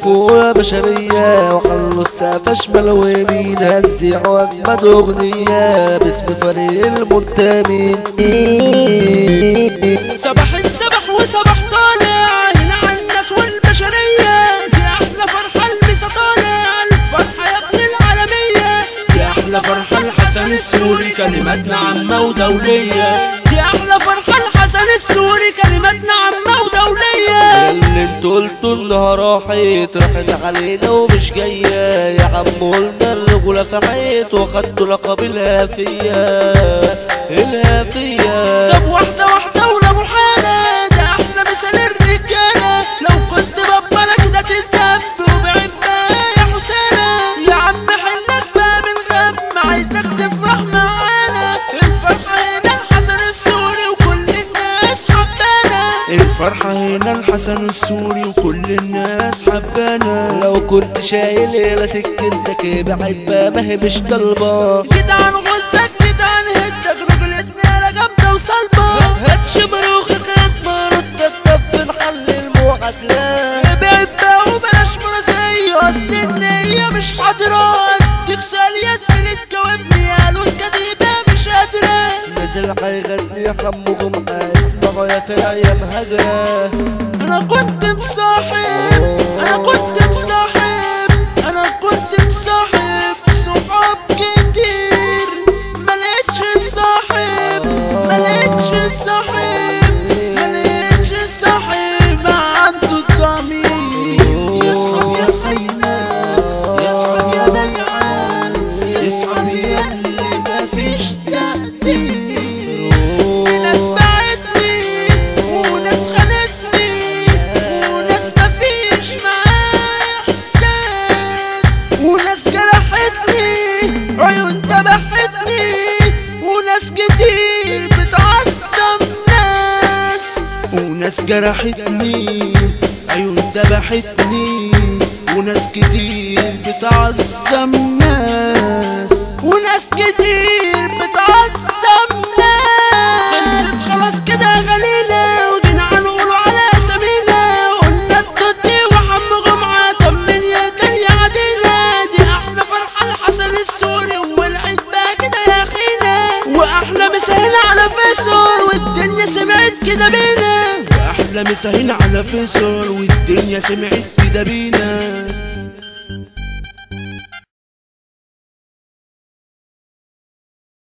فوق يا بشرية وخلوا السقف اشمل ويمين، هنذيعوا اجمد اغنية باسم فريق المنتمين. صباح الصباح وصباح طالع هنا على الناس والبشرية، دي احلى فرحة المسا طالع الفرحة يا ابن العالمية، دي احلى فرحة الحسن السوري كلماتنا عامة ودولية، دي احلى فرحة الحسن السوري كلماتنا عامة ودولية. اللي انتوا قلتوا انها راحت علينا ومش جاية، يا عم قلنا الرجولة فحيت واخدتوا لقب الهافية. طب واحدة ولا محالة، ده احنا مثال الرجالة، لو كنت ببالك كده تتدب وبعد بقى يا حسالة، يا عم حلك بقى من غم عايزك تفرح معانا، الفرحة هنا الحسن السوري وكل الناس حبانا، الفرحة هنا الحسن السوري وكل الناس حبانا. لو كنت شايل الى سكنتك ابعد بقى ما هي مش طالبة، جدعان غزك جدعان هدك رجلتنا لا جامدة وصلبة، هاتش مروخك هتمرضك طب نحل المعادلات، ابعد بقى وبلاش مرازية اصل النية مش حاضرة، تكسل يا زميلي تجاوبني قالوا الكديبة مش قادرة، نزل هيغني يا حمو جمعة اسمعوا يا فرقة يا مهاجرة. انا كنت مصاحب صحاب كتير، ملقتش الصاحب عنده الضمير، يصحب يا خيال يصحب يا بيعان يصحب يا اللي مفيش تقدير، في ناس بعتني وناس خانتني وناس مفيش معايا احساس، وناس جرحتني عيون ذبحتني، وناس كتير بتعظم وناس جرحتني عيون ذبحتني، وناس كتير بتعظم ناس، وناس كتير بتعظم ناس. خلصت خلاص كده غليلة وجينا هنقولوا على اسامينا، قلنا التوتي وحمو جمعة طمن يا دنيا عدينا، دي احلى فرحة الحسن السوري والعيد بقى كده يا اخينا، واحلى مسا هنا على فيصل والدنيا سمعت كده بينا، احلى مسا هنا على فيصل والدنيا سمعت كده بينا.